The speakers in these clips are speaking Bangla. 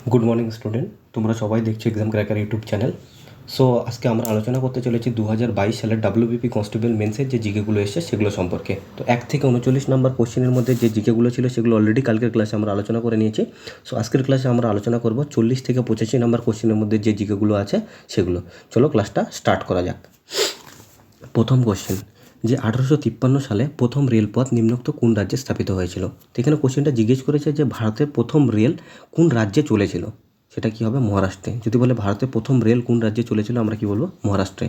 গুড মর্নিং স্টুডেন্ট, তোমরা সবাই দেখছো exam cracker YouTube channel. So আজকে আমরা আলোচনা করতে চলেছি 2022 সালের ডাব্লিউবিপি কনস্টেবল মেন্সের যে জিকেগুলো এসেছে সেগুলো সম্পর্কে। তো 1 থেকে 39 নম্বর কোশ্চেনের মধ্যে যে জিকেগুলো ছিল সেগুলো অলরেডি কালকের ক্লাসে আমরা আলোচনা করে নিয়েছি। সো আজকের ক্লাসে আমরা আলোচনা করব 40 থেকে 85 নম্বর কোশ্চেনের মধ্যে যে জিকেগুলো আছে সেগুলো। চলো ক্লাসটা স্টার্ট করা যাক। প্রথম কোশ্চেন, যে 1853 সালে প্রথম রেলপথ নিম্নোক্ত কোন রাজ্যে স্থাপিত হয়েছিল? তো এখানে কোশ্চেনটা জিজ্ঞেস করেছে যে ভারতের প্রথম রেল কোন রাজ্যে চলেছিল, সেটা কি হবে? মহারাষ্ট্রে। যদি বলে ভারতের প্রথম রেল কোন রাজ্যে চলেছিল, আমরা কি বলবো? মহারাষ্ট্রে।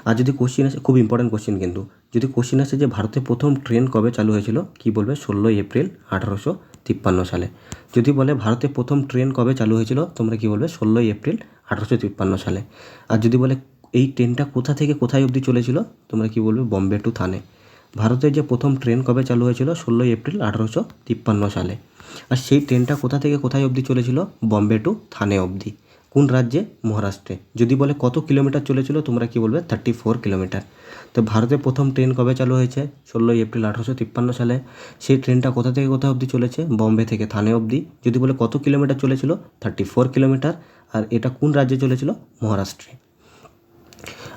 আর যদি কোশ্চেন আসে, খুব ইম্পর্টেন্ট কোশ্চেন কিন্তু, যদি কোশ্চেন আসে যে ভারতের প্রথম ট্রেন কবে চালু হয়েছিল, কি বলবে? 16 এপ্রিল 1853 সালে। যদি বলে ভারতের প্রথম ট্রেন কবে চালু হয়েছিল, তোমরা কি বলবে? 16 এপ্রিল 1853 সালে। আর যদি বলে এই ট্রেনটা কোথা থেকে কোথায় অবধি চলেছিল, তোমরা কি বলবে? বম্বে টু থানে। ভারতের যে প্রথম ট্রেন কবে চালু হয়েছিল? 16 এপ্রিল 1853 সালে। আর সেই ট্রেনটা কোথা থেকে কোথায় অবধি চলেছিল? বম্বে টু থানে অবধি। কোন রাজ্যে? মহারাষ্ট্রে। যদি বলে কত কিলোমিটার চলেছিল, তোমরা কি বলবে? 34 কিলোমিটার। তো ভারতের প্রথম ট্রেন কবে চালু হয়েছে? 16 এপ্রিল 1853 সালে। সেই ট্রেনটা কোথা থেকে কোথা অবধি চলেছে? বম্বে থেকে থানে অবধি। যদি বলে কত কিলোমিটার চলেছিল? 34 কিলোমিটার। আর এটা কোন রাজ্যে চলেছিল? মহারাষ্ট্রে।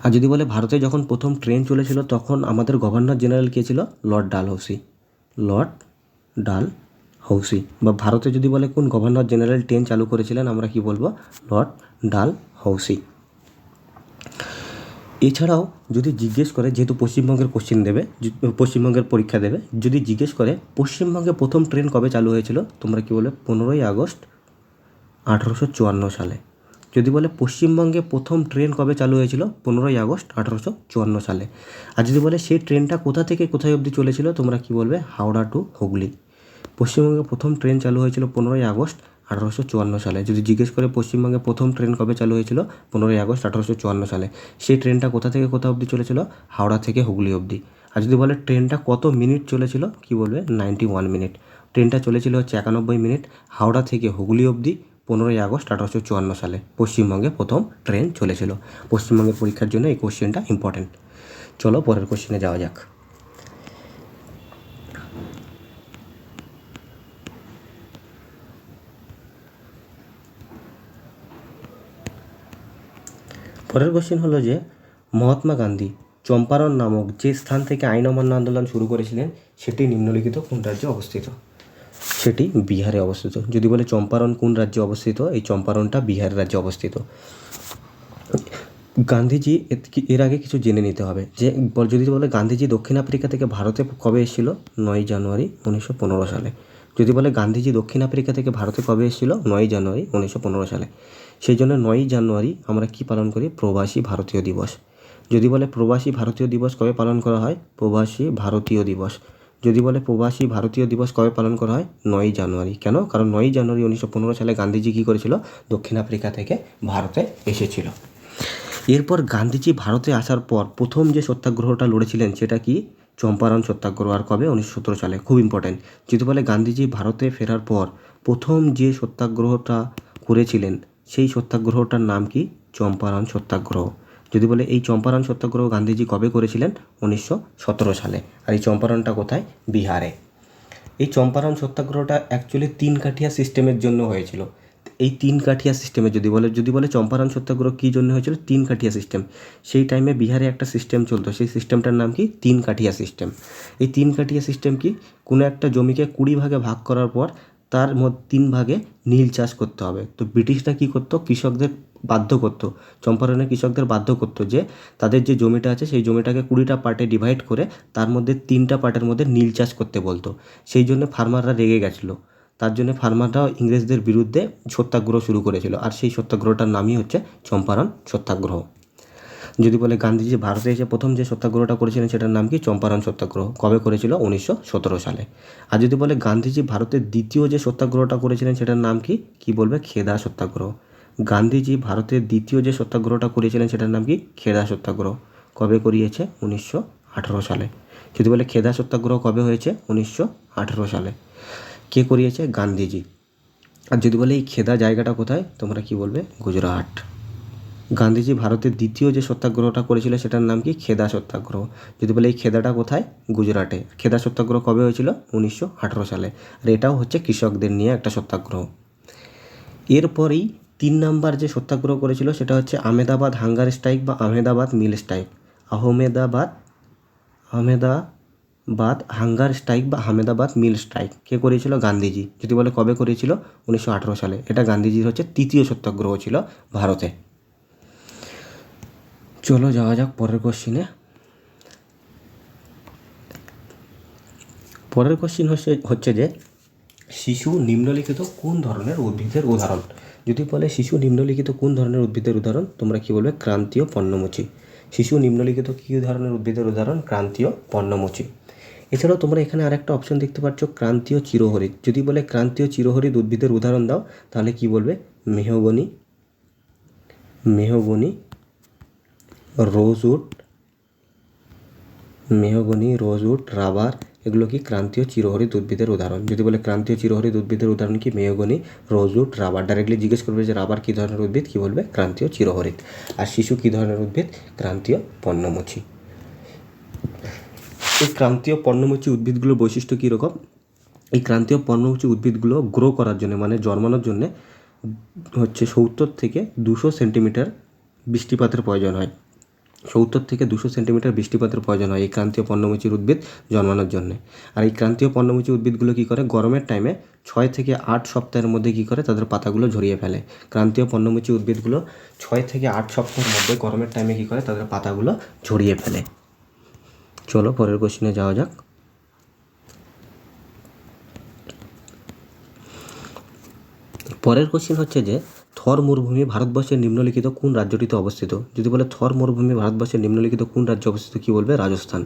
আর যদি বলে ভারতে যখন প্রথম ট্রেন চলেছিল তখন আমাদের গভর্নর জেনারেল কে ছিল? লর্ড ডালহৌসি। লর্ড ডালহৌসি। বা ভারতে যদি বলে কোন গভর্নর জেনারেল ট্রেন চালু করেছিলেন, আমরা কি বলবো? লর্ড ডালহৌসি। এছাড়াও যদি জিজ্ঞেস করে, যেহেতু পশ্চিমবঙ্গের কোশ্চেন দেবে, পশ্চিমবঙ্গের পরীক্ষা দেবে, যদি জিজ্ঞেস করে পশ্চিমবঙ্গে প্রথম ট্রেন কবে চালু হয়েছিল, তোমরা কি বলবে? 15 আগস্ট 1854 সালে। যদি বলে পশ্চিমবঙ্গে প্রথম ট্রেন কবে চালু হয়েছিল, 15 আগস্ট 1854 সালে। আর যদি বলে সেই ট্রেনটা কোথা থেকে কোথায় অবধি চলেছিল, তোমরা কি বলবে? হাওড়া টু হুগলি। পশ্চিমবঙ্গে প্রথম ট্রেন চালু হয়েছিল 15 আগস্ট 1854 সালে। যদি জিজ্ঞেস করে পশ্চিমবঙ্গে প্রথম ট্রেন কবে চালু হয়েছিল, 15 আগস্ট 1854 সালে। সেই ট্রেনটা কোথা থেকে কোথা অবধি চলেছিল? হাওড়া থেকে হুগলি অবধি। আর যদি বলে ট্রেনটা কত মিনিট চলেছিল, কি বলবে? 91 মিনিট। ট্রেনটা চলেছিল হচ্ছে 91 মিনিট হাওড়া থেকে হুগলি অবধি। 15 আগস্ট 1854 সালে পশ্চিমবঙ্গে প্রথম ট্রেন চলেছিল। পশ্চিমবঙ্গের পরীক্ষার জন্য এই কোশ্চেনটা ইম্পর্টেন্ট। চলো পরের কোশ্চেনে যাওয়া যাক। পরের কোশ্চেন হলো যে মহাত্মা গান্ধী চম্পারণ নামক যে স্থান থেকে আইন অমান্য আন্দোলন শুরু করেছিলেন সেটি নিম্নলিখিত কোন রাজ্যে অবস্থিত? সেটি বিহারে অবস্থিত। যদি বলে চম্পারণ কোন রাজ্যে অবস্থিত, এই চম্পারণটা বিহার রাজ্যে অবস্থিত। গান্ধীজি এর আগে কিছু জেনে নিতে হবে যে, যদি বলে গান্ধীজি দক্ষিণ আফ্রিকা থেকে ভারতে কবে এসেছিল, 9 জানুয়ারি 1915 সালে। যদি বলে গান্ধীজি দক্ষিণ আফ্রিকা থেকে ভারতে কবে এসেছিল, 9 জানুয়ারি 1915 সালে। সেই জন্য 9 জানুয়ারি আমরা কি পালন করি? প্রবাসী ভারতীয় দিবস। যদি বলে প্রবাসী ভারতীয় দিবস কবে পালন করা হয়? প্রবাসী ভারতীয় দিবস। যদি বলে প্রবাসী ভারতীয় দিবস কবে পালন করা হয়? 9 জানুয়ারি। কেন? কারণ 9 জানুয়ারি 1915 সালে গান্ধীজি কী করেছিল? দক্ষিণ আফ্রিকা থেকে ভারতে এসেছিল। এরপর গান্ধীজি ভারতে আসার পর প্রথম যে সত্যাগ্রহটা লড়েছিলেন সেটা কি? চম্পারণ সত্যাগ্রহ। আর কবে? 1917 সালে। খুব ইম্পর্ট্যান্ট। যদি বলে গান্ধীজি ভারতে ফেরার পর প্রথম যে সত্যাগ্রহটা করেছিলেন সেই সত্যাগ্রহটার নাম কি? চম্পারণ সত্যাগ্রহ। যদি বলে এই চম্পারণ সত্যাগ্রহ গান্ধীজি কবে করেছিলেন? 1917 সালে। আর এই চম্পারণটা কোথায়? বিহারে। এই চম্পারণ সত্যাগ্রহটা অ্যাকচুয়ালি 3 কাঠিয়া সিস্টেমের জন্য হয়েছিল। এই 3 কাঠিয়া সিস্টেমে যদি বলে চম্পারণ সত্যাগ্রহ কী জন্য হয়েছিল? 3 কাঠিয়া সিস্টেম। সেই টাইমে বিহারে একটা সিস্টেম চলতো, সেই সিস্টেমটার নাম কি? 3 কাঠিয়া সিস্টেম। এই 3 কাঠিয়া সিস্টেম কি? কোনো একটা জমিকে 20 ভাগে ভাগ করার পর তার মধ্যে 3 ভাগে নীল চাষ করতে হবে। তো ব্রিটিশরা কী করতো? কৃষকদের বাধ্য করতো, চম্পারণের কৃষকদের বাধ্য করতো যে তাদের যে জমিটা আছে সেই জমিটাকে 20টা পার্টে ডিভাইড করে তার মধ্যে 3টা পার্টের মধ্যে নীল চাষ করতে বলতো। সেই জন্য ফার্মাররা রেগে গেছিলো। তার জন্য ফার্মাররাও ইংরেজদের বিরুদ্ধে সত্যাগ্রহ শুরু করেছিল। আর সেই সত্যাগ্রহটার নামই হচ্ছে চম্পারণ সত্যাগ্রহ। যদি বলে গান্ধীজি ভারতে এসে প্রথম যে সত্যাগ্রহটা করেছিলেন সেটার নাম কি? চম্পারণ সত্যাগ্রহ। কবে করেছিল? 1917 সালে। আর যদি বলে গান্ধীজি ভারতের দ্বিতীয় যে সত্যাগ্রহটা করেছিলেন সেটার নাম কি? কি বলবে? খেদা সত্যাগ্রহ। গান্ধীজি ভারতের দ্বিতীয় যে সত্যাগ্রহটা করেছিলেন সেটার নাম কি? খেদা সত্যাগ্রহ। কবে করিয়েছে? 1918 সালে। যদি বলে খেদা সত্যাগ্রহ কবে হয়েছে? 1918 সালে। কে করিয়েছে? গান্ধীজি। আর যদি বলে এই খেদা জায়গাটা কোথায়, তোমরা কি বলবে? গুজরাট। গান্ধীজি ভারতের দ্বিতীয় যে সত্যাগ্রহটা করেছিল সেটার নাম কি? খেদা সত্যাগ্রহ। যদি বলে এই খেদাটা কোথায়? গুজরাটে। খেদা সত্যাগ্রহ কবে হয়েছিল? 1918 সালে। আর এটাও হচ্ছে কৃষকদের নিয়ে একটা সত্যাগ্রহ। এরপরেই 3 নাম্বার যে সত্যাগ্রহ করেছিল সেটা হচ্ছে আহমেদাবাদ হাঙ্গার স্ট্রাইক বা আহমেদাবাদ মিল স্ট্রাইক। আহমেদাবাদ হাঙ্গার স্ট্রাইক বা আহমেদাবাদ মিল স্ট্রাইক কে করেছিল? গান্ধীজি। যদি বলে কবে করেছিল? 1918 সালে। এটা গান্ধীজির হচ্ছে তৃতীয় সত্যাগ্রহ ছিল ভারতে। চলো যাওয়া যাক পরের কোশ্চিনে। পরের কোশ্চিন হচ্ছে যে শিশু নিম্নলিখিত কোন ধরনের উদ্ভিদের উদাহরণ? যদি বলে শিশু নিম্নলিখিত কোন ধরনের উদ্ভিদের উদাহরণ, তোমরা কি বলবে? ক্রান্তীয় পর্ণমোচী। শিশু নিম্নলিখিত কী ধরনের উদ্ভিদের উদাহরণ? ক্রান্তীয় পর্ণমোচী। এছাড়াও তোমরা এখানে আরেকটা অপশন দেখতে পাচ্ছ, ক্রান্তীয় চিরহরিৎ। যদি বলে ক্রান্তীয় চিরহরিৎ উদ্ভিদের উদাহরণ দাও, তাহলে কি বলবে? মেহগনি, রোজউড, রাবার, এগুলো কি ক্রান্তীয় চিরহরিৎ উদ্ভিদের উদাহরণ। যদি বলে ক্রান্তীয় চিরহরিৎ উদ্ভিদের উদাহরণ কি? Mahogany, rosewood, rubber. ডাইরেক্টলি জিজ্ঞেস করবে যে রাবার কী ধরনের উদ্ভিদ, কী বলবে? ক্রান্তীয় চিরহরিৎ। আর শিশু কী ধরনের উদ্ভিদ? ক্রান্তীয় পর্ণমোচী। এই ক্রান্তীয় পর্ণমোচী উদ্ভিদগুলোর বৈশিষ্ট্য কীরকম? এই ক্রান্তীয় পর্ণমোচী উদ্ভিদগুলো গ্রো করার জন্য, মানে জন্মানোর জন্য হচ্ছে 70 থেকে 200 সেন্টিমিটার বৃষ্টিপাতের প্রয়োজন হয়। 70 থেকে 200 সেন্টিমিটার বৃষ্টিপাতের প্রয়োজন হয় এই ক্রান্তীয় পর্ণমোচীর উদ্ভিদ জন্মানোর জন্য। আর এই ক্রান্তীয় পর্ণমোচী উদ্ভিদগুলো কী করে? গরমের টাইমে 6 থেকে 8 সপ্তাহের মধ্যে কী করে? তাদের পাতাগুলো ঝরিয়ে ফেলে। ক্রান্তীয় পর্ণমোচী উদ্ভিদগুলো 6 থেকে 8 সপ্তাহের মধ্যে গরমের টাইমে কী করে? তাদের পাতাগুলো ঝরিয়ে ফেলে। চলো পরের কোশ্চেনে যাওয়া যাক। পরের কোশ্চেন হচ্ছে যে থর মরুভূমি ভারতবর্ষের নিম্নলিখিত কোন রাজ্যটিতে অবস্থিত? যদি বলে থর মরুভূমি ভারতবর্ষের নিম্নলিখিত কোন রাজ্যে অবস্থিত, কী বলবে? রাজস্থান।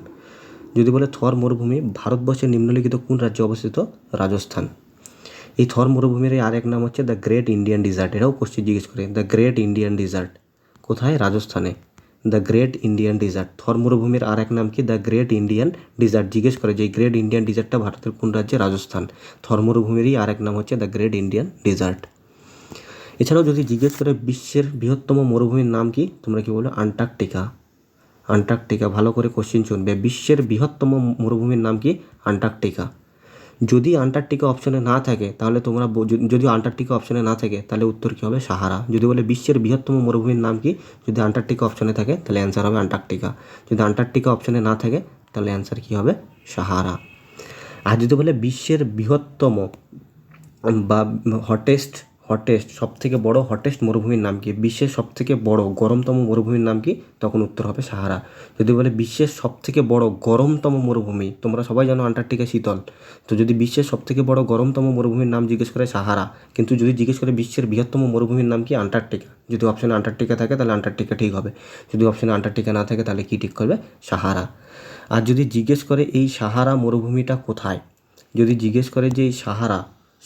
যদি বলে থর মরুভূমি ভারতবর্ষের নিম্নলিখিত কোন রাজ্যে অবস্থিত? রাজস্থান। এই থর মরুভূমির আরেক নাম হচ্ছে দ্য গ্রেট ইন্ডিয়ান ডিজার্ট। এটাও কোশ্চেন জিজ্ঞেস করে, দ্য গ্রেট ইন্ডিয়ান ডিজার্ট কোথায়? রাজস্থানে। The great Indian desert. Thar মরুভূমির আরেক নাম কি? The great Indian desert. জিজ্ঞেস করে যে গ্রেট ইন্ডিয়ান ডিজার্টটা ভারতের কোন রাজ্যে? রাজস্থান। থর মরুভূমিরই আরেক নাম হচ্ছে দ্য গ্রেট ইন্ডিয়ান ডিজার্ট। এছাড়াও যদি জিজ্ঞেস করে বিশ্বের বৃহত্তম মরুভূমির নাম কি, তোমরা কি বলো? আন্টার্কটিকা। ভালো করে কোশ্চেন শুনবে। বিশ্বের বৃহত্তম মরুভূমির নাম কি? আন্টার্কটিকা। যদি আন্টার্কটিকা অপশনে না থাকে তাহলে তোমরা যদি আন্টার্কটিকা অপশনে না থাকে তাহলে উত্তর কী হবে? সাহারা। যদি বলে বিশ্বের বৃহত্তম মরুভূমির নাম কি, যদি আন্টার্কটিকা অপশনে থাকে তাহলে অ্যান্সার হবে আন্টার্কটিকা। যদি আন্টার্কটিকা অপশনে না থাকে তাহলে অ্যান্সার কী হবে? সাহারা। আর যদি বলে বিশ্বের বৃহত্তম বা হটেস্ট সবথেকে বড় হটেস্ট মরুভূমির নাম কি, বিশ্বের সবথেকে বড় গরমতম মরুভূমির নাম কি, তখন উত্তর হবে সাহারা। যদি বলে বিশ্বের সবথেকে বড় গরমতম মরুভূমি, তোমরা সবাই জানো আন্টার্কটিকা শীতল, তো যদি বিশ্বের সবথেকে বড় গরমতম মরুভূমির নাম জিজ্ঞেস করে সাহারা। কিন্তু যদি জিজ্ঞেস করে বিশ্বের বৃহত্তম মরুভূমির নাম কি, আন্টার্কটিকা। যদি অপশনে আন্টার্কটিকা থাকে তাহলে আন্টার্কটিকা ঠিক হবে, যদি অপশনে আন্টার্কটিকা না থাকে তাহলে কি ঠিক করবে? সাহারা। আর যদি জিজ্ঞেস করে এই সাহারা মরুভূমিটা কোথায়, যদি জিজ্ঞেস করে যে এই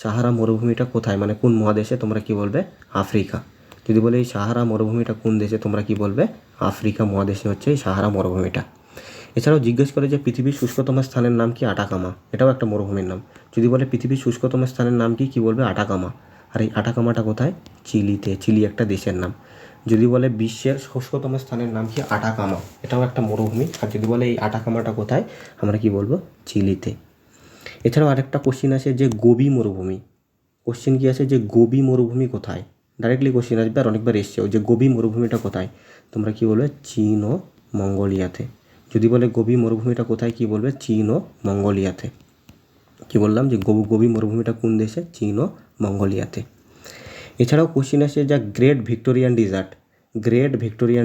সাহারা মরুভূমিটা কোথায়, মানে কোন মহাদেশে, তোমরা কি বলবে? আফ্রিকা। যদি বলে এই সাহারা মরুভূমিটা কোন দেশে, তোমরা কি বলবে? আফ্রিকা মহাদেশে হচ্ছে এই সাহারা মরুভূমিটা। এছাড়াও জিজ্ঞেস করে যে পৃথিবীর শুষ্কতম স্থানের নাম কি, আটাকামা। এটাও একটা মরুভূমির নাম। যদি বলে পৃথিবীর শুষ্কতম স্থানের নাম কি, বলবে? আটাকামা। আর এই আটাকামাটা কোথায়? চিলিতে। চিলি একটা দেশের নাম। যদি বলে বিশ্বের শুষ্কতম স্থানের নাম কি, আটাকামা, এটাও একটা মরুভূমি। আর যদি বলে এই আটাকামাটা কোথায়, আমরা কি বলবো? চিলিতে। এছাড়াও আরেকটা কোশ্চিন আছে যে গোবি মরুভূমি। কোশ্চিন কি আছে যে গোবি মরুভূমি কোথায়? ডাইরেক্টলি কোশ্চিন আসবে, আর অনেকবার এসছেও, যে গোবি মরুভূমিটা কোথায়, তোমরা কি বলবে? চীন ও মঙ্গোলিয়াতে। যদি বলে গোবি মরুভূমিটা কোথায়, কি বলবে? চীন ও মঙ্গোলিয়াতে। কি বললাম যে গোবি মরুভূমিটা কোন দেশে? চীন ও মঙ্গোলিয়াতে। এছাড়াও কোশ্চিন আসে যা গ্রেট ভিক্টোরিয়ান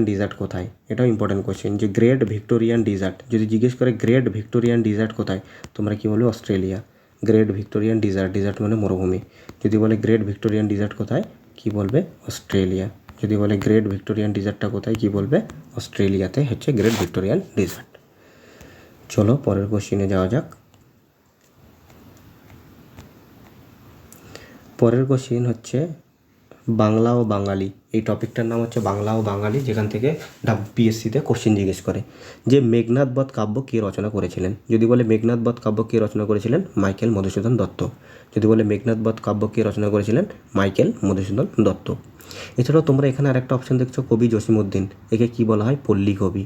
ডিজার্ট কোথায়? এটাও ইম্পর্টেন্ট কোশ্চেন, যে গ্রেট ভিক্টোরিয়ান ডিজার্ট। যদি জিজ্ঞেস করে গ্রেট ভিক্টোরিয়ান ডিজার্ট কোথায়, তোমরা কি বলবে? অস্ট্রেলিয়া। গ্রেট ভিক্টোরিয়ান ডিজার্ট মানে মরুভূমি। যদি বলে গ্রেট ভিক্টোরিয়ান ডিজার্ট কোথায়, কি বলবে? অস্ট্রেলিয়া। যদি বলে গ্রেট ভিক্টোরিয়ান ডিজার্টটা কোথায়, কি বলবে? অস্ট্রেলিয়াতে হচ্ছে গ্রেট ভিক্টোরিয়ান ডিজার্ট। চলো পরের কোশ্চিনে যাওয়া যাক। পরের কোশ্চিন হচ্ছে বাংলা ও বাঙালি। এই টপিকটার নাম হচ্ছে বাংলা ও বাঙালি, যেখান থেকে পিএসসিতে কোশ্চেন জিজ্ঞেস করে যে মেঘনাদ বধ কাব্য কে রচনা করেছিলেন। যদি বলে মেঘনাদ বধ কাব্য কে রচনা করেছিলেন, মাইকেল মধুসূদন দত্ত। যদি বলে মেঘনাদ বধ কাব্য কে রচনা করেছিলেন, মাইকেল মধুসূদন দত্ত। এছাড়াও তোমরা এখানে আরেকটা অপশন দেখছো, কবি জসিমউদ্দিন। একে কি বলা হয়? পল্লী কবি।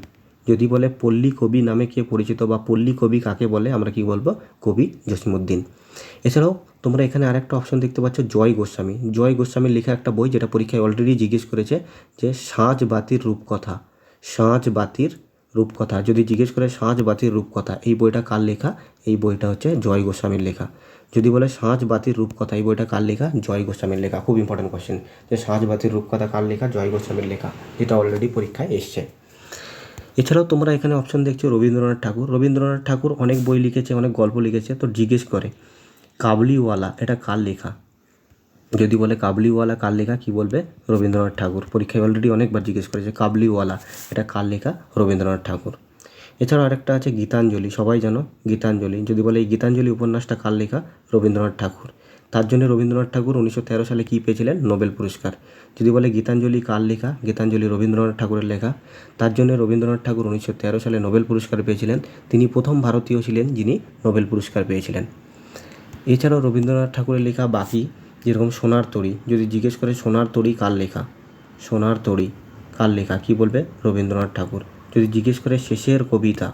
যদি বলে পল্লী কবি নামে কে পরিচিত বা পল্লী কবি কাকে বলে, আমরা কি বলবো, কবি জসীমউদ্দিন। এছাড়াও তোমরা এখানে আরেকটা অপশন দেখতে পাচ্ছ, জয় গোস্বামী। জয় গোস্বামীর লেখা একটা বই, যেটা পরীক্ষায় অলরেডি জিজ্ঞেস করেছে, যে সাঁঝ বাতির রূপকথা। সাঁঝ বাতির রূপকথা যদি জিজ্ঞেস করে, সাঁঝ বাতির রূপকথা এই বইটা কার লেখা? এই বইটা হচ্ছে জয় গোস্বামীর লেখা। যদি বলে সাঁঝ বাতির রূপকথা এই বইটা কার লেখা? জয় গোস্বামীর লেখা। খুব ইম্পর্টেন্ট কোশ্চেন, যে সাঁঝ বাতির রূপকথা কার লেখা? জয় গোস্বামীর লেখা। এটা অলরেডি পরীক্ষায় এসছে। এছাড়াও তোমরা এখানে অপশন দেখছো রবীন্দ্রনাথ ঠাকুর। রবীন্দ্রনাথ ঠাকুর অনেক বই লিখেছে, অনেক গল্প লিখেছে, তো জিজ্ঞেস করে কাবুলিওয়ালা এটা কার লেখা? যদি বলে কাবুলিওয়ালা কার লেখা, কি বলবে? রবীন্দ্রনাথ ঠাকুর। পরীক্ষায় অলরেডি অনেকবার জিজ্ঞেস করেছে কাবুলিওয়ালা এটা কার লেখা? রবীন্দ্রনাথ ঠাকুর। এছাড়াও আরেকটা আছে গীতাঞ্জলি, সবাই জানো গীতাঞ্জলি। যদি বলে এই গীতাঞ্জলি উপন্যাসটা কার লেখা? রবীন্দ্রনাথ ঠাকুর। তার জন্য রবীন্দ্রনাথ ঠাকুর 1913 সালে কী পেয়েছিলেন? নোবেল পুরস্কার। যদি বলে গীতাঞ্জলি কার লেখা? গীতাঞ্জলি রবীন্দ্রনাথ ঠাকুরের লেখা। তার জন্য রবীন্দ্রনাথ ঠাকুর 1913 সালে নোবেল পুরস্কার পেয়েছিলেন। তিনি প্রথম ভারতীয় ছিলেন যিনি নোবেল পুরস্কার পেয়েছিলেন। এছাড়াও রবীন্দ্রনাথ ঠাকুরের লেখা বাকি, যেরকম সোনার তরী, যদি জিজ্ঞেস করে সোনার তরী কার লেখা? সোনার তরী কার লেখা? কী বলবে? রবীন্দ্রনাথ ঠাকুর। যদি জিজ্ঞেস করে শেষের কবিতা,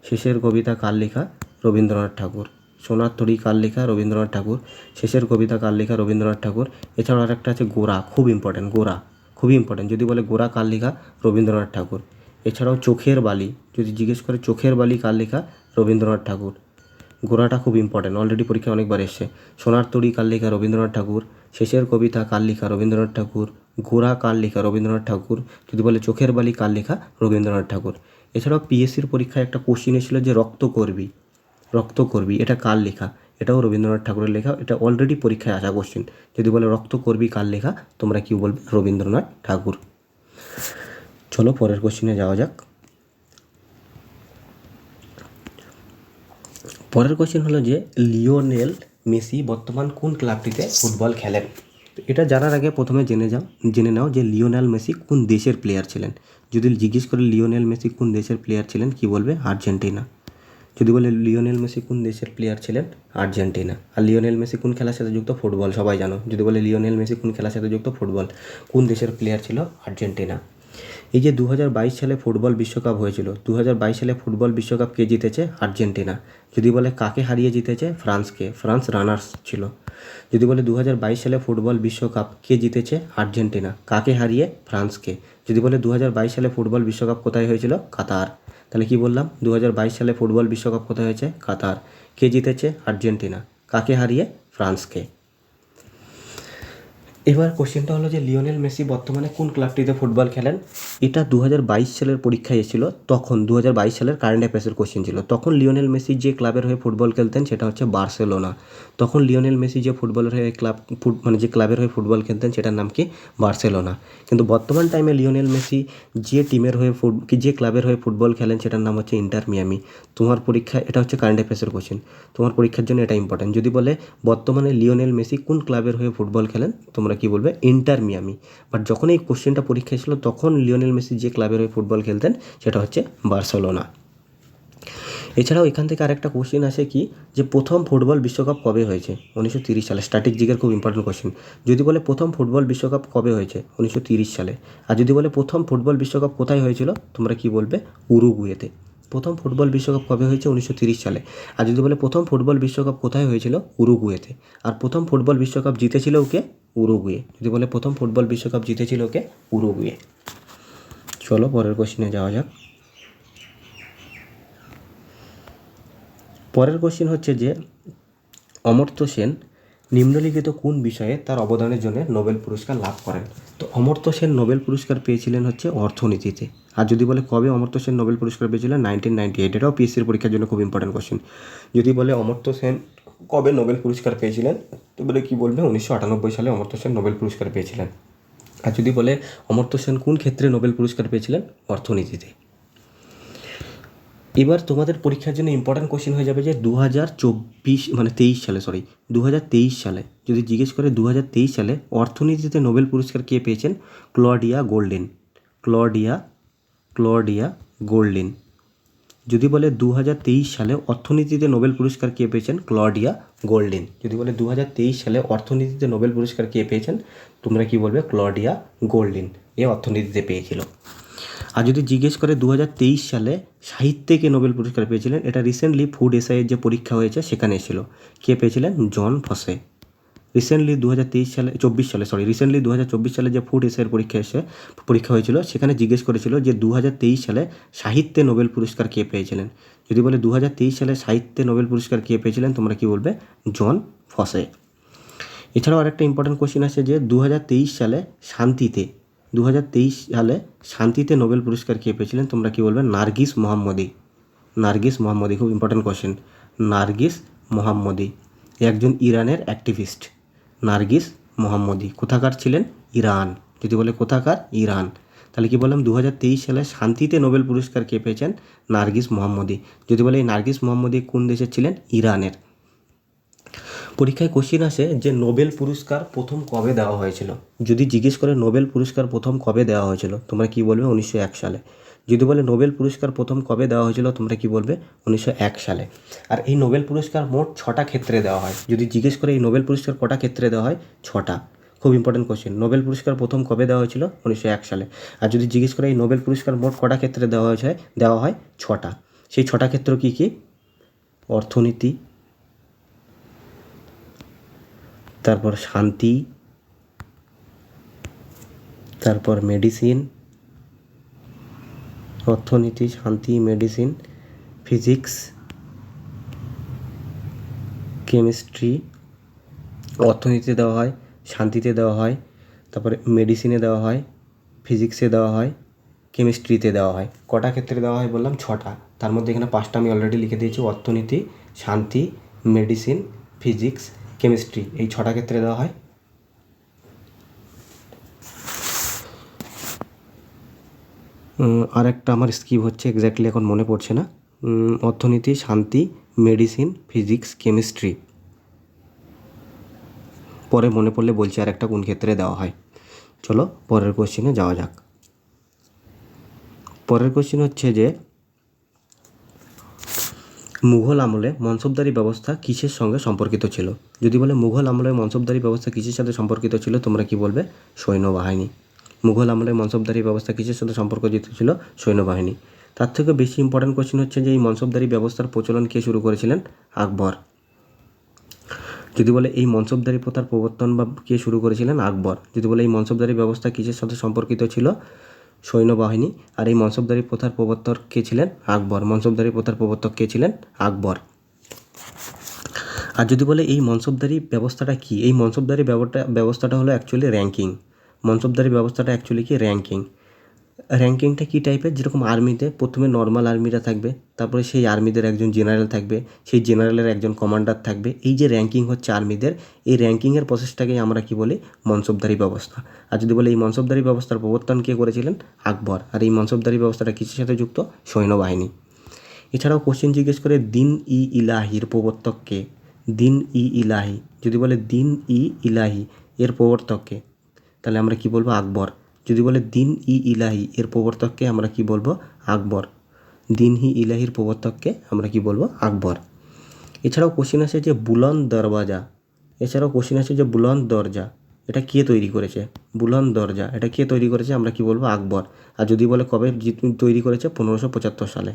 শেষের কবিতা কার লেখা? রবীন্দ্রনাথ ঠাকুর। সোনার তরী কার লেখা? রবীন্দ্রনাথ ঠাকুর। শেষের কবিতা কার লেখা? রবীন্দ্রনাথ ঠাকুর। এছাড়াও আরেকটা আছে গোরা, খুব ইম্পর্টেন্ট, গোরা খুবই ইম্পর্টেন্ট। যদি বলে গোরা কার লেখা? রবীন্দ্রনাথ ঠাকুর। এছাড়াও চোখের বালি, যদি জিজ্ঞেস করে চোখের বালি কার লেখা? রবীন্দ্রনাথ ঠাকুর। গোরাটা খুব ইম্পর্টেন্ট, অলরেডি পরীক্ষা অনেকবার এসছে। সোনার তরী কার লেখা? রবীন্দ্রনাথ ঠাকুর। শেষের কবিতা কার লেখা? রবীন্দ্রনাথ ঠাকুর। গোরা কার লেখা? রবীন্দ্রনাথ ঠাকুর। যদি বলে চোখের বালি কার লেখা? রবীন্দ্রনাথ ঠাকুর। এছাড়াও পিএসসির পরীক্ষায় একটা কোশ্চিন এসেছিল যে রক্তকরবী, রক্তকরবী এটা কার লেখা? এটাও রবীন্দ্রনাথ ঠাকুরের লেখা। এটা অলরেডি পরীক্ষায় আসা কোশ্চিন। যদি বলে রক্তকরবী কার লেখা, তোমরা কি বলবে? রবীন্দ্রনাথ ঠাকুর। চলো পরের কোশ্চিনে যাওয়া যাক। পরের কোশ্চেন হলো যে লিওনেল মেসি বর্তমান কোন ক্লাবটিতে ফুটবল খেলেন? এটা জানার আগে প্রথমে জেনে নাও যে লিওনেল মেসি কোন দেশের প্লেয়ার ছিলেন। যদি জিজ্ঞেস করে লিওনেল মেসি কোন দেশের প্লেয়ার ছিলেন, কি বলবে? আর্জেন্টিনা। যদি বলে লিওনেল মেসি কোন দেশের প্লেয়ার ছিলেন? আর্জেন্টিনা। আর লিওনেল মেসি কোন খেলার সাথে যুক্ত? ফুটবল, সবাই জানো। যদি বলে লিওনেল মেসি কোন খেলার সাথে যুক্ত? ফুটবল। কোন দেশের প্লেয়ার ছিল? আর্জেন্টিনা। এই যে 2022 সালে ফুটবল বিশ্বকাপ হয়েছিল, 2022 সালে ফুটবল বিশ্বকাপ কে জিতেছে? আর্জেন্টিনা। যদি বলে কাকে হারিয়ে জিতেছে? ফ্রান্সকে। ফ্রান্স রানার্স ছিল। যদি বলে 2022 সালে ফুটবল বিশ্বকাপ কে জিতেছে? আর্জেন্টিনা। কাকে হারিয়ে? ফ্রান্সকে। যদি বলে 2022 সালে ফুটবল বিশ্বকাপ কোথায় হয়েছিল? কাতার। তাহলে কি বললাম? 2022 সালে ফুটবল বিশ্বকাপ কোথায় হয়েছে? কাতার। কে জিতেছে? আর্জেন্টিনা। কাকে হারিয়ে? ফ্রান্সকে। এবার কোশ্চেনটা হলো যে লিওনেল মেসি বর্তমানে কোন ক্লাবটিতে ফুটবল খেলেন? এটা 2022 সালের পরীক্ষায় এসেছিল। তখন 2022 সালের কারেন্ট অ্যাফেয়ার্সের কোশ্চেন ছিল। তখন লিওনেল মেসি যে ক্লাবের হয়ে ফুটবল খেলতেন সেটা হচ্ছে বার্সেলোনা। তখন লিওনেল মেসি যে ফুটবলের হয়ে যে ক্লাবের হয়ে ফুটবল খেলতেন সেটার নাম কি? বার্সেলোনা। কিন্তু বর্তমান টাইমে লিওনেল মেসি যে টিমের হয়ে যে ক্লাবের হয়ে ফুটবল খেলেন সেটার নাম হচ্ছে ইন্টার মিয়ামি। তোমার পরীক্ষায় এটা হচ্ছে কারেন্ট অ্যাফেয়ার্সের কোশ্চেন, তোমার পরীক্ষার জন্য এটা ইম্পর্টেন্ট। যদি বলে বর্তমানে লিওনেল মেসি কোন ক্লাবের হয়ে ফুটবল খেলেন, তোমরা কি বলবে? Inter Miami. বাট যখন এই কোশ্চেনটা পরীক্ষা ছিল তখন লিওনেল মেসি যে ক্লাবের হয়ে ফুটবল খেলতেন সেটা হচ্ছে বার্সেলোনা। এছাড়াও এখান থেকে আরেকটা কোশ্চেন আসে কি, যে প্রথম ফুটবল বিশ্বকাপ কবে হয়েছে? 1930 সালে। স্ট্যাটিক জিকের খুব ইম্পর্টেন্ট কোশ্চেন। যদি বলে প্রথম ফুটবল বিশ্বকাপ কবে হয়েছে? 1930 সালে। আর যদি বলে প্রথম ফুটবল বিশ্বকাপ কোথায় হয়েছিল, তোমরা কি বলবে? উরুগুয়েতে। প্রথম ফুটবল বিশ্বকাপ কবে হয়েছে? 1930 সালে। আর যদি বলে প্রথম ফুটবল বিশ্বকাপ কোথায় হয়েছিল? উরুগুয়েতে। আর প্রথম ফুটবল বিশ্বকাপ জিতেছিল কে? উরুগুয়ে। যদি বলে প্রথম ফুটবল বিশ্বকাপ জিতেছিল কে? উরুগুয়ে। চলো পরের কোশ্চেনে যাওয়া যাক। পরের কোশ্চেন হচ্ছে যে অমর্ত্য সেন নিম্নলিখিত কোন বিষয়ে তার অবদানের জন্য নোবেল পুরস্কার লাভ করেন? তো অমর্ত্য সেন নোবেল পুরস্কার পেয়েছিলেন হচ্ছে অর্থনীতিতে। আর যদি বলে কবে অমর্ত্য সেন নোবেল পুরস্কার পেয়েছিলেন? 1998। এটাও পিএসসির পরীক্ষার জন্য খুব ইম্পর্টেন্ট কোশ্চেন। যদি বলে অমর্ত্য সেন কবে নোবেল পুরস্কার পেয়েছিলেন, তো বলে কী বলবে? 1998 সালে অমর্ত্য সেন নোবেল পুরস্কার পেয়েছিলেন। আর যদি বলে অমর্ত্য সেন কোন ক্ষেত্রে নোবেল পুরস্কার পেয়েছিলেন? অর্থনীতিতে। এবার তোমাদের পরীক্ষার জন্য ইম্পর্টেন্ট কোশ্চেন হয়ে যাবে যে 2023 সালে যদি জিজ্ঞেস করে 2023 সালে অর্থনীতিতে নোবেল পুরস্কার কে পেয়েছেন? Claudia golden. যদি বলে 2023 সালে অর্থনীতিতে নোবেল পুরস্কার কে পেয়েছেন? Claudia golden. যদি বলে 2023 সালে অর্থনীতিতে নোবেল পুরস্কার কে পেয়েছেন, তোমরা কি বলবে? Claudia golden. এ অর্থনীতিতে পেয়েছিল। আর যদি জিজ্ঞেস করে 2023 সালে সাহিত্যে কে নোবেল পুরস্কার পেয়েছিলেন, এটা রিসেন্টলি ফুড এসআইয়ের যে পরীক্ষা হয়েছে সেখানে এসেছিল। কে পেয়েছিলেন? জন ফসে। রিসেন্টলি 2024 সালে যে ফুড এসআইয়ের পরীক্ষা হয়েছিল সেখানে জিজ্ঞেস করেছিল যে 2023 সালে সাহিত্যে নোবেল পুরস্কার কে পেয়েছিলেন। যদি বলে 2023 সালে সাহিত্যে নোবেল পুরস্কার কে পেয়েছিলেন, তোমরা কি বলবে? জন ফসে। এছাড়াও আরেকটা ইম্পর্টেন্ট কোশ্চেন আছে যে 2023 সালে শান্তিতে নোবেল পুরস্কার কে পেয়েছিলেন, তোমরা কি বলবে? নার্গিস মোহাম্মদী। খুব ইম্পর্টেন্ট কোশ্চেন। নার্গিস মোহাম্মদী একজন ইরানের অ্যাক্টিভিস্ট। নার্গিস মোহাম্মদী কোথাকার ছিলেন? ইরান। যদি বলে কোথাকার? ইরান। তাহলে কি বললাম? 2023 সালে শান্তিতে নোবেল পুরস্কার কে পেয়েছেন? নার্গিস মোহাম্মদী। যদি বলে এই নার্গিস মোহাম্মদী কোন দেশের ছিলেন? ইরানের। পরীক্ষায় কোশ্চিন আসে যে নোবেল পুরস্কার প্রথম কবে দেওয়া হয়েছিল। যদি জিজ্ঞেস করে নোবেল পুরস্কার প্রথম কবে দেওয়া হয়েছিল, তোমরা কি বলবে? 1901 সালে। যদি বলে নোবেল পুরস্কার প্রথম কবে দেওয়া হয়েছিল, তোমরা কি বলবে? 1901 সালে। আর এই নোবেল পুরস্কার মোট 6টা ক্ষেত্রে দেওয়া হয়। যদি জিজ্ঞেস করে এই নোবেল পুরস্কার কটা ক্ষেত্রে দেওয়া হয়? 6টা। খুব ইম্পর্টেন্ট কোশ্চেন। নোবেল পুরস্কার প্রথম কবে দেওয়া হয়েছিল? 1901 সালে। আর যদি জিজ্ঞেস করে এই নোবেল পুরস্কার মোট কটা ক্ষেত্রে দেওয়া হয়? 6টা। সেই 6টা ক্ষেত্র কী কী? অর্থনীতি, তারপর শান্তি, তারপর মেডিসিন, অর্থনীতি, শান্তি, মেডিসিন, ফিজিক্স, কেমিস্ট্রি। অর্থনীতিতে দেওয়া হয়, শান্তিতে দেওয়া হয়, তারপরে মেডিসিনে দেওয়া হয়, ফিজিক্সে দেওয়া হয়, কেমিস্ট্রিতে দেওয়া হয়। কটা ক্ষেত্রে দেওয়া হয় বললাম? 6টা। তার মধ্যে এখানে 5টা আমি অলরেডি লিখে দিয়েছি। অর্থনীতি, শান্তি, মেডিসিন, ফিজিক্স, কেমিস্ট্রি, এই 6টা ক্ষেত্রে দেওয়া হয়। আর একটা আমার স্কিপ হচ্ছে, এক্স্যাক্টলি এখন মনে পড়ছে না। অর্থনীতি, শান্তি, মেডিসিন, ফিজিক্স, কেমিস্ট্রি। পরে মনে পড়লে বলছি আর একটা কোন ক্ষেত্রে দেওয়া হয়। চলো পরের কোশ্চেনে যাওয়া যাক। পরের কোশ্চেন হচ্ছে যে মুঘল আমলে মনসবদারি ব্যবস্থা কিসের সঙ্গে সম্পর্কিত ছিল। যদি বলে মুঘল আমলে মনসবদারি ব্যবস্থা কিসের সাথে সম্পর্কিত ছিল, তোমরা কি বলবে? সৈন্যবাহিনী। মুঘল আমলে মনসবদারি ব্যবস্থা কিসের সাথে সম্পর্কিত ছিল? সৈন্যবাহিনী। তার থেকে বেশি ইম্পর্টেন্ট কোশ্চেন হচ্ছে যে এই মনসবদারি ব্যবস্থার প্রচলন কে শুরু করেছিলেন? আকবর। যদি বলে এই মনসবদারি প্রথার প্রবর্তন বা কে শুরু করেছিলেন? আকবর। যদি বলে এই মনসবদারি ব্যবস্থা কিসের সাথে সম্পর্কিত ছিল? সৈন্যবাহিনী। আর এই মনসবদারি প্রথার প্রবর্তক কে ছিলেন? আকবর। মনসবদারি প্রথার প্রবর্তক কে ছিলেন? আকবর। আর যদি বলে এই মনসবদারি ব্যবস্থাটা কি, এই মনসবদারি ব্যবস্থাটা হলো অ্যাকচুয়ালি র্যাঙ্কিং। মনসবদারি ব্যবস্থাটা অ্যাকচুয়ালি কি? র্যাঙ্কিং। র্যাঙ্কিংটা কী টাইপের? যেরকম আর্মিতে প্রথমে নর্মাল আর্মিরা থাকবে, তারপরে সেই আর্মিদের একজন জেনারেল থাকবে, সেই জেনারেলের একজন কমান্ডার থাকবে। এই যে র্যাঙ্কিং হচ্ছে আর্মিদের, এই র্যাঙ্কিংয়ের প্রসেসটাকেই আমরা কি বলি? মনসবদারি ব্যবস্থা। আর যদি বলে এই মনসবদারি ব্যবস্থার প্রবর্তন কে করেছিলেন? আকবর। আর এই মনসবদারি ব্যবস্থাটা কিসের সাথে যুক্ত? সৈন্যবাহিনী। এছাড়াও কোশ্চেন জিজ্ঞেস করে দিন ই ইলাহির প্রবর্তক কে? দিন ই ইলাহি। যদি বলে দিন ই ইলাহি এর প্রবর্তক কে, তাহলে আমরা কি বলবো? আকবর। যদি বলে দিন ই ইলাহি এর প্রবর্তককে, আমরা কি বলবো? আকবর। দিন ই ইলাহির প্রবর্তককে আমরা কি বলবো? আকবর। এছাড়াও কোশ্চেন আসে যে বুলন্দ দরজা, এটা কে তৈরি করেছে? বুলন্দ দরজা এটা কে তৈরি করেছে? আমরা কি বলবো? আকবর। আর যদি বলে কবে তৈরি করেছে? 1575 সালে।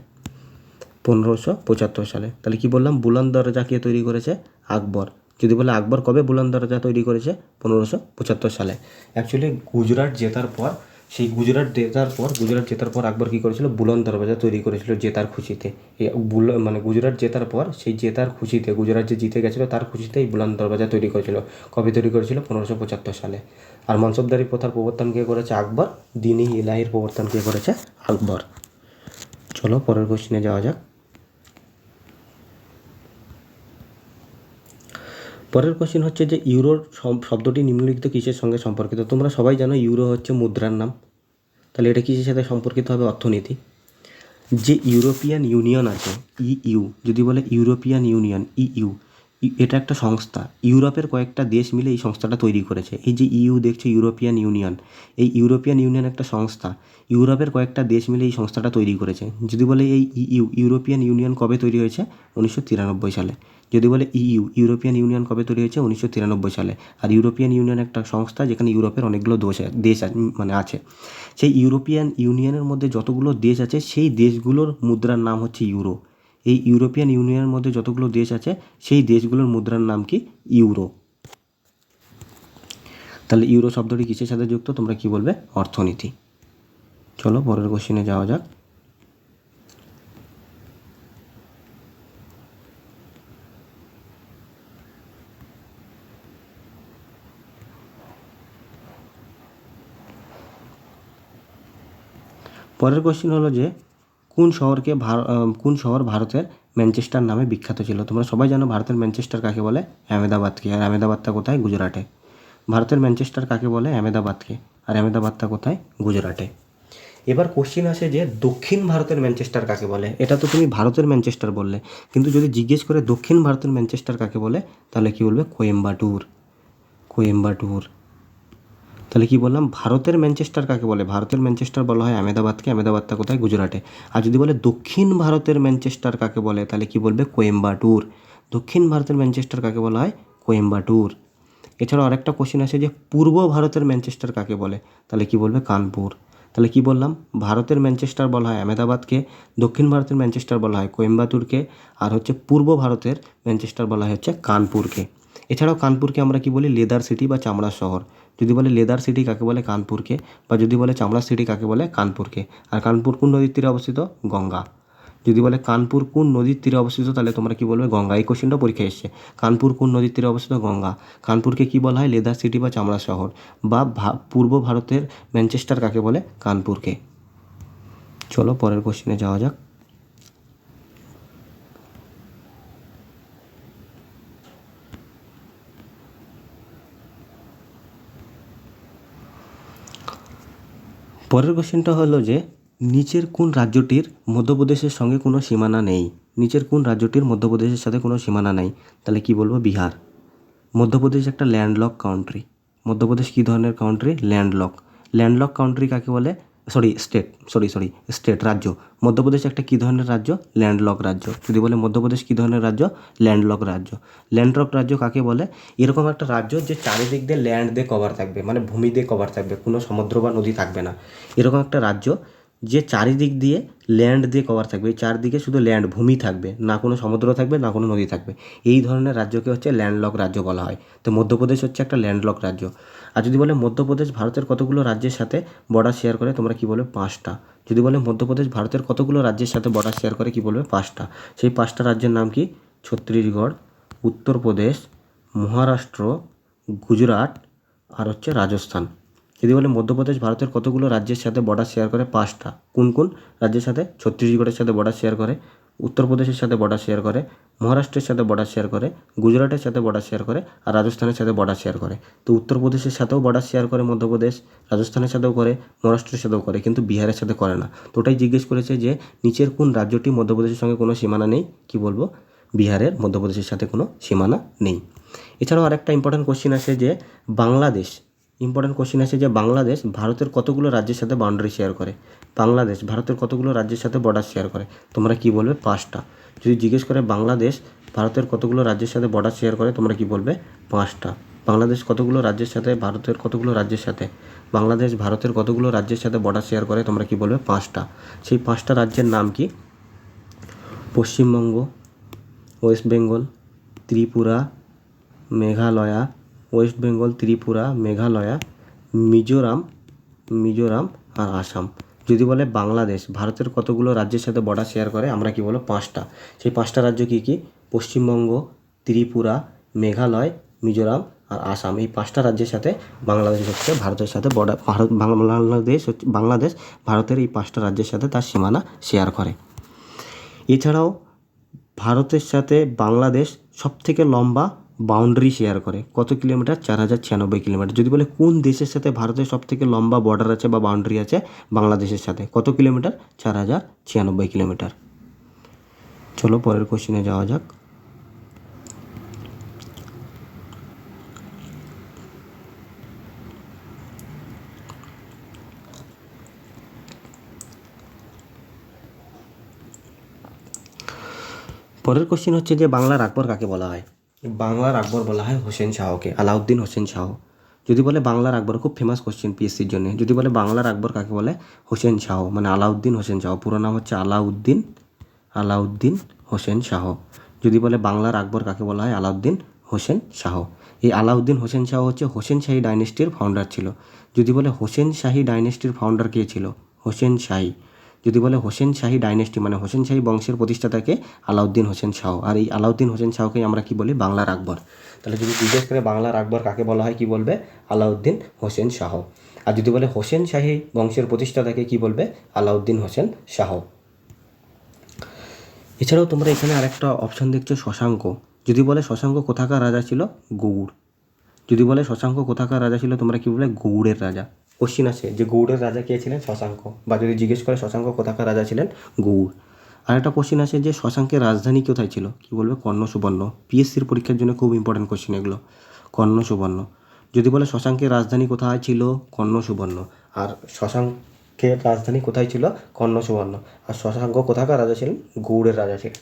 1575 সালে। তাহলে কি বললাম? বুলন্দ দরজা কে তৈরি করেছে? আকবর। যদি বলে আকবর কবে বুলন্দ দরজা তৈরি করেছে? 1575 সালে। অ্যাকচুয়ালি গুজরাট জেতার পর আকবর কী করেছিল? বুলন্দ দরজা তৈরি করেছিল জেতার খুশিতে। এই গুজরাট জেতার পর সেই জেতার খুশিতে, গুজরাট যে জিতে গেছিলো তার খুশিতে এই বুলন্দ দরজা তৈরি করেছিল। কবে তৈরি করেছিল? 1575 সালে। আর মনসবদারি প্রথার প্রবর্তন কে করেছে? আকবর। দিন-ই ইলাহির প্রবর্তন কে করেছে? আকবর। চলো পরের কোশ্চেনে যাওয়া যাক। পরের কোশ্চেন হচ্ছে যে ইউরোর শব্দটি নিম্নলিখিত কিসের সঙ্গে সম্পর্কিত? তোমরা সবাই জানো ইউরো হচ্ছে মুদ্রার নাম। তাহলে এটা কিসের সাথে সম্পর্কিত হবে? অর্থনীতি। যে ইউরোপিয়ান ইউনিয়ন আছে ইইউ, যদি বলে ইউরোপিয়ান ইউনিয়ন ইইউ, এটা একটা সংস্থা। ইউরোপের কয়েকটা দেশ মিলে এই সংস্থাটা তৈরি করেছে। এই যে ইইউ দেখছো, ইউরোপিয়ান ইউনিয়ন, এই ইউরোপিয়ান ইউনিয়ন একটা সংস্থা। ইউরোপের কয়েকটা দেশ মিলে এই সংস্থাটা তৈরি করেছে। যদি বলে এই ইইউ ইউরোপিয়ান ইউনিয়ন কবে তৈরি হয়েছে? 1993 সালে। যদি বলে ইউরোপিয়ান ইউনিয়ন কবে তৈরি হয়েছে 1993 সালে। আর ইউরোপিয়ান ইউনিয়ন একটা সংস্থা যেখানে ইউরোপের অনেকগুলো দেশ মানে আছে। সেই ইউরোপিয়ান ইউনিয়নের মধ্যে যতগুলো দেশ আছে সেই দেশগুলোর মুদ্রার নাম হচ্ছে ইউরো। এই ইউরোপিয়ান ইউনিয়নের মধ্যে যতগুলো দেশ আছে সেই দেশগুলোর মুদ্রার নাম কি? ইউরো। তাহলে ইউরো শব্দটি কিসের সাথে যুক্ত? তোমরা কি বলবে? অর্থনীতি। চলো পরের কোশ্চেনে যাওয়া যাক। পরের কোশ্চেন হলো যে কোন শহর ভারতের ম্যানচেস্টার নামে বিখ্যাত ছিল? তোমরা সবাই জানো ভারতের ম্যানচেস্টার কাকে বলে? আহমেদাবাদকে। আর আহমেদাবাদটা কোথায়? গুজরাটে। ভারতের ম্যানচেস্টার কাকে বলে? আহমেদাবাদকে। আর আহমেদাবাদটা কোথায়? গুজরাটে। এবার কোশ্চিন আসে যে দক্ষিণ ভারতের ম্যানচেস্টার কাকে বলে? এটা তো তুমি ভারতের ম্যানচেস্টার বললে, কিন্তু যদি জিজ্ঞেস করে দক্ষিণ ভারতের ম্যানচেস্টার কাকে বলে, তাহলে কি বলবে? কোয়েম্বাটুর। তাহলে কি বললাম? ভারতের ম্যানচেস্টার কাকে বলে? ভারতের ম্যানচেস্টার বলা হয় আহমেদাবাদকে। আহমেদাবাদটা কোথায়? গুজরাটে। আর যদি বলে দক্ষিণ ভারতের ম্যানচেস্টার কাকে বলে, তাহলে কি বলবে? কোয়েম্বাটুর। দক্ষিণ ভারতের ম্যানচেস্টার কাকে বলা হয়? কোয়েম্বাটুর। এছাড়াও আরেকটা কোশ্চেন আসে যে পূর্ব ভারতের ম্যানচেস্টার কাকে বলে? তাহলে কি বলবে? কানপুর। তাহলে কি বললাম? ভারতের ম্যানচেস্টার বলা হয় আহমেদাবাদকে, দক্ষিণ ভারতের ম্যানচেস্টার বলা হয় কোয়েম্বাটুরকে, আর হচ্ছে পূর্ব ভারতের ম্যানচেস্টার বলা হচ্ছে কানপুরকে। এছাড়াও কানপুরকে আমরা কি বলি? লেদার সিটি বা চামড়ার শহর। যদি বলে লেদার সিটি কাকে বলে? কানপুরকে। বা যদি বলে চামড়ার সিটি কাকে বলে? কানপুরকে। আর কানপুর কোন নদীর তীরে অবস্থিত? গঙ্গা। যদি বলে কানপুর কোন নদীর তীরে অবস্থিত, তাহলে তোমরা কি বলবে? গঙ্গা। এই কোশ্চেনটা পরীক্ষায় এসছে। কানপুর কোন নদীর তীরে অবস্থিত? গঙ্গা। কানপুরকে কি বলা হয়? লেদার সিটি বা চামড়া শহর। বা পূর্ব ভারতের ম্যানচেস্টার কাকে বলে? কানপুরকে। চলো পরের কোশ্চেনে যাওয়া যাক। পরের কোশ্চেনটা হলো যে নিচের কোন রাজ্যটির মধ্যপ্রদেশের সঙ্গে কোনো সীমানা নেই? নিচের কোন রাজ্যটির মধ্যপ্রদেশের সাথে কোনো সীমানা নেই? তাহলে কি বলবো? বিহার। মধ্যপ্রদেশ একটা ল্যান্ডলক কান্ট্রি। মধ্যপ্রদেশ কী ধরনের কান্ট্রি? ল্যান্ডলক কান্ট্রি কাকে বলে? স্টেট রাজ্য। মধ্যপ্রদেশ একটা কী ধরনের রাজ্য? ল্যান্ডলক রাজ্য। যদি বলে মধ্যপ্রদেশ কী ধরনের রাজ্য? ল্যান্ডলক রাজ্য। ল্যান্ডলক রাজ্য কাকে বলে? এরকম একটা রাজ্য যে চারিদিক দিয়ে ল্যান্ড দিয়ে কভার থাকবে, মানে ভূমি দিয়ে কভার থাকবে, কোনো সমুদ্র বা নদী থাকবে না। এরকম একটা রাজ্য যে চারিদিক দিয়ে ল্যান্ড দিয়ে কভার থাকবে, এই চারদিকে শুধু ল্যান্ড, ভূমি থাকবে, না কোনো সমুদ্র থাকবে না কোনো নদী থাকবে। এই ধরনের রাজ্যকে হচ্ছে ল্যান্ডলক রাজ্য বলা হয়। তো মধ্যপ্রদেশ হচ্ছে একটা ল্যান্ডলক রাজ্য। আর যদি বলে মধ্যপ্রদেশ ভারতের কতগুলো রাজ্যের সাথে বর্ডার শেয়ার করে, তোমরা কি বলবে? 5টা। যদি বলে মধ্যপ্রদেশ ভারতের কতগুলো রাজ্যের সাথে বর্ডার শেয়ার করে, কি বলবে? 5টা। সেই 5টা রাজ্যের নাম কি? ছত্তিশগড়, উত্তরপ্রদেশ, মহারাষ্ট্র, গুজরাট আর হচ্ছে রাজস্থান। যদি বলে মধ্যপ্রদেশ ভারতের কতগুলো রাজ্যের সাথে বর্ডার শেয়ার করে? 5টা। কোন কোন রাজ্যের সাথে? ছত্তিশগড়ের সাথে বর্ডার শেয়ার করে, উত্তরপ্রদেশের সাথে বর্ডার শেয়ার করে, মহারাষ্ট্রের সাথে বর্ডার শেয়ার করে, গুজরাটের সাথে বর্ডার শেয়ার করে, আর রাজস্থানের সাথে বর্ডার শেয়ার করে। তো উত্তরপ্রদেশের সাথেও বর্ডার শেয়ার করে মধ্যপ্রদেশ, রাজস্থানের সাথেও করে, মহারাষ্ট্রের সাথেও করে, কিন্তু বিহারের সাথে করে না। তো ওটাই জিজ্ঞেস করেছে যে নিচের কোন রাজ্যটি মধ্যপ্রদেশের সঙ্গে কোনো সীমানা নেই? কি বলবো? বিহারের মধ্যপ্রদেশের সাথে কোনো সীমানা নেই। এছাড়াও আরেকটা ইম্পর্টেন্ট কোশ্চেন আসে যে বাংলাদেশ ভারতের কতগুলো রাজ্যের সাথে বাউন্ডারি শেয়ার করে? বাংলাদেশ ভারতের কতগুলো রাজ্যের সাথে বর্ডার শেয়ার করে? তোমরা কি বলবে? 5টা। যদি জিজ্ঞেস করে বাংলাদেশ ভারতের কতগুলো রাজ্যের সাথে বর্ডার শেয়ার করে, তোমরা কি বলবে? 5টা। বাংলাদেশ কতগুলো রাজ্যের সাথে বাংলাদেশ ভারতের কতগুলো রাজ্যের সাথে বর্ডার শেয়ার করে, তোমরা কি বলবে? 5টা। সেই 5টা রাজ্যের নাম কি? পশ্চিমবঙ্গ, ওয়েস্ট বেঙ্গল, ত্রিপুরা, মেঘালয়া, মিজোরাম আর আসাম। যদি বলে বাংলাদেশ ভারতের কতগুলো রাজ্যের সাথে বর্ডার শেয়ার করে, আমরা কি বলবো? 5টা। সেই 5টা রাজ্য কি কি? পশ্চিমবঙ্গ, ত্রিপুরা, মেঘালয়, মিজোরাম আর আসাম। এই 5টা রাজ্যের সাথে বাংলাদেশ হচ্ছে ভারতের সাথে বাংলাদেশ ভারতের এই 5টা রাজ্যের সাথে তার সীমানা শেয়ার করে। এছাড়াও ভারতের সাথে বাংলাদেশ সবথেকে লম্বা বাউন্ডারি শেয়ার করে। কত কিলোমিটার? 4096 কিলোমিটার। যদি বলে কোন দেশের সাথে ভারতের সবথেকে লম্বা বর্ডার আছে বা বাউন্ডারি আছে বাংলাদেশের সাথে, কত কিলোমিটার? 4096 কিলোমিটার। চলো পরের কোশ্চেনে যাওয়া যাক। পরের কোশ্চেন হচ্ছে যে বাংলার আকবর কাকে বলা হয়? বাংলার আকবর বলা হয় হোসেন শাহকে, আলাউদ্দিন হোসেন শাহ। যদি বলে বাংলার আকবর, খুব ফেমাস কোশ্চেন পিএসসির জন্য, যদি বলে বাংলার আকবর কাকে বলে, হোসেন শাহ, মানে আলাউদ্দিন হোসেন শাহ, পুরো নাম হচ্ছে আলাউদ্দিন হোসেন শাহ। যদি বলে বাংলার আকবর কাকে বলা হয়, আলাউদ্দিন হোসেন শাহ। এই আলাউদ্দিন হোসেন শাহ হচ্ছে হোসেন শাহী ডাইনেস্টির ফাউন্ডার ছিল। যদি বলে হোসেন শাহী ডাইনেস্টির ফাউন্ডার কে ছিল, হোসেন শাহী। যদি বলে হোসেন শাহী ডাইনেস্টি মানে হোসেন শাহী বংশের প্রতিষ্ঠাতাকে আলাউদ্দিন হোসেন শাহ, আর এই আলাউদ্দিন হোসেন শাহকেই আমরা কি বলি, বাংলার আকবর। তাহলে যদি জিজ্ঞেস করে বাংলার আকবর কাকে বলা হয়, কি বলবে, আলাউদ্দিন হোসেন শাহ। আর যদি বলে হোসেন শাহী বংশের প্রতিষ্ঠাতাকে কি বলবে, আলাউদ্দিন হোসেন শাহ। এছাড়াও তোমরা এখানে আরেকটা অপশান দেখছো শশাঙ্ক। যদি বলে শশাঙ্ক কোথাকার রাজা ছিল, গৌড়। যদি বলে শশাঙ্ক কোথাকার রাজা ছিল, তোমরা কি বলবে, গৌড়ের রাজা। কোশ্চিন আছে যে গৌড়ের রাজা কে ছিলেন, শশাঙ্ক। বা যদি জিজ্ঞেস করে শশাঙ্ক কোথাকার রাজা ছিলেন, গৌড়। আর একটা কোশ্চিন আছে যে শশাঙ্কের রাজধানী কোথায় ছিল, কি বলবে, কর্ণ সুবর্ণ। পিএসসির পরীক্ষার জন্য খুব ইম্পর্টেন্ট কোশ্চিন এগুলো, কর্ণ সুবর্ণ। যদি বলে শশাঙ্কের রাজধানী কোথায় ছিল, কর্ণ সুবর্ণ। আর শশাঙ্কের রাজধানী কোথায় ছিল, কর্ণ সুবর্ণ। আর শশাঙ্ক কোথাকার রাজা ছিলেন, গৌড়ের রাজা ছিলেন।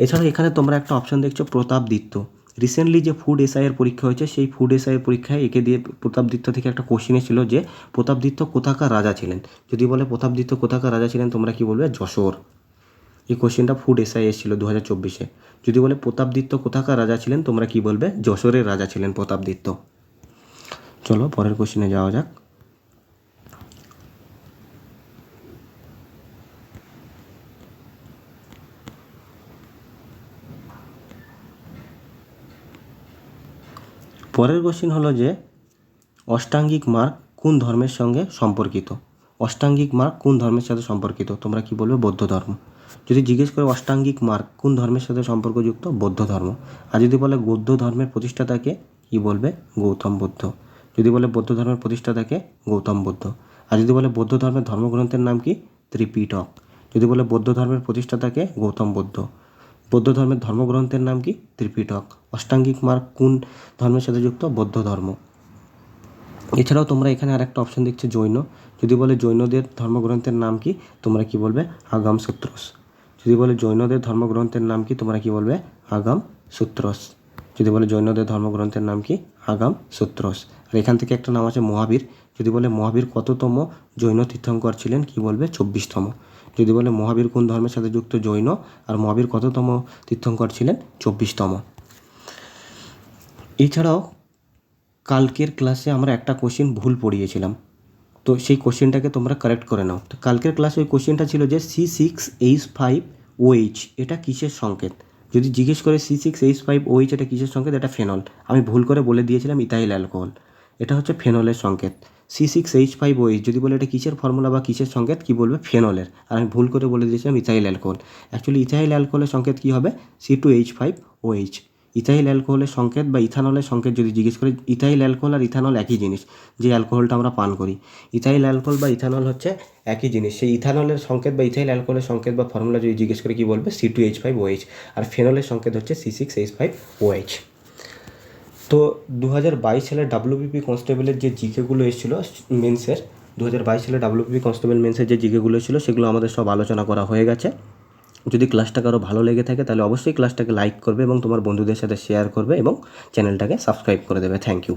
এছাড়া এখানে তোমরা একটা অপশান দেখছো প্রতাপদিত্য। রিসেন্টলি যে ফুড এসআইয়ের পরীক্ষা হয়েছে, সেই ফুড এসআইয়ের পরীক্ষায় একে দিয়ে প্রতাপদিত্য থেকে একটা কোশ্চিন ছিল যে প্রতাপদিত্য কোথাকার রাজা ছিলেন। যদি বলে প্রতাপদিত্য কোথাকার রাজা ছিলেন, তোমরা কি বলবে, যশোর। এই কোশ্চেনটা ফুড এসআই এসেছিল 2024-এ। যদি বলে প্রতাপদিত্য কোথাকার রাজা ছিলেন, তোমরা কি বলবে, যশোরের রাজা ছিলেন প্রতাপদিত্য। চলো পরের কোশ্চেনে যাওয়া যাক। পরের কোশ্চেন হলো যে অষ্টাঙ্গিক মার্গ কোন ধর্মের সঙ্গে সম্পর্কিত? অষ্টাঙ্গিক মার্গ কোন ধর্মের সাথে সম্পর্কিত, তোমরা কি বলবে, বৌদ্ধ ধর্ম। যদি জিজ্ঞেস করে অষ্টাঙ্গিক মার্গ কোন ধর্মের সাথে সম্পর্কযুক্ত, বৌদ্ধ ধর্ম। আর যদি বলে বৌদ্ধ ধর্মের প্রতিষ্ঠাতাকে, কি বলবে, গৌতম বুদ্ধ। যদি বলে বৌদ্ধ ধর্মের প্রতিষ্ঠাতাকে, গৌতম বুদ্ধ। আর যদি বলে বৌদ্ধ ধর্মের ধর্মগ্রন্থের নাম কি, ত্রিপিটক। যদি বলে বৌদ্ধ ধর্মের প্রতিষ্ঠাতাকে, গৌতম বুদ্ধ। বৌদ্ধ ধর্মের ধর্মগ্রন্থের নাম কি, ত্রিপিটক। অষ্টাঙ্গিক মার্গ কোন ধর্মের সাথে যুক্ত, বৌদ্ধ ধর্ম। এছাড়াও তোমরা এখানে আরেকটা অপশান দেখছো জৈন। যদি বলে জৈনদের ধর্মগ্রন্থের নাম কি, তোমরা কি বলবে, আগাম সূত্রস। যদি বলে জৈনদের ধর্মগ্রন্থের নাম কি, তোমরা কি বলবে, আগাম সূত্রস। যদি বলে জৈনদের ধর্মগ্রন্থের নাম কি, আগাম সূত্রস। আর এখান থেকে একটা নাম আছে মহাবীর। যদি বলে মহাবীর কততম জৈন তীর্থঙ্কর ছিলেন, কি বলবে, 24তম। যদি বলে মহাবীর কোন ধর্মের সাথে যুক্ত, জৈন। আর মহাবীর কততম তীর্থঙ্কর ছিলেন, 24তম। এছাড়াও কালকের ক্লাসে আমরা একটা কোশ্চেন ভুল পড়িয়েছিলাম, তো সেই কোশ্চেনটাকে তোমরা কারেক্ট করে নাও। তো কালকের ক্লাসে ওই কোশ্চেনটা ছিল যে C6H5OH এটা কিসের সংকেত। যদি জিজ্ঞেস করে C6H5OH এটা কিসের সংকেত, এটা ফেনল। আমি ভুল করে বলে দিয়েছিলাম ইথাইল অ্যালকোহল, এটা হচ্ছে ফেনলের সংকেত। C6H5OH যদি বলে এটা কিসের ফর্মুলা বা কিসের সংকেত, কি বলবে, ফেনলের। আর আমি ভুল করে বলে দিয়েছিলাম ইথাইল অ্যালকোহল। অ্যাকচুয়ালি ইথাইল অ্যালকোহলের সংকেত কী হবে, C2H5OH। ইথাইল অ্যালকোহলের সংকেত বা ইথানলের সংকেত যদি জিজ্ঞেস করে, ইথাইল অ্যালকোহল আর ইথানল একই জিনিস, যে অ্যালকোহলটা আমরা পান করি। ইথাইল অ্যালকোহল বা ইথানল হচ্ছে একই জিনিস। সেই ইথানলের সংকেত বা ইথাইল অ্যালকোহলের সংকেত বা ফর্মুলা যদি জিজ্ঞেস করে, কি বলবে, C2H5OH। আর ফেনলের সংকেত হচ্ছে C6H5OH। তো 2022 সালের WBP কনস্টেবলের যে জিকেগুলো এসেছিলো মেন্সের, 2022 সালে WBP কনস্টেবল মেন্সের যে জিকেগুলো ছিল, সেগুলো আমাদের সব আলোচনা করা হয়ে গেছে। যদি ক্লাসটা কারো ভালো লেগে থাকে, তাহলে অবশ্যই ক্লাসটাকে লাইক করবে এবং তোমার বন্ধুদের সাথে শেয়ার করবে এবং চ্যানেলটাকে সাবস্ক্রাইব করে দেবে। Thank you.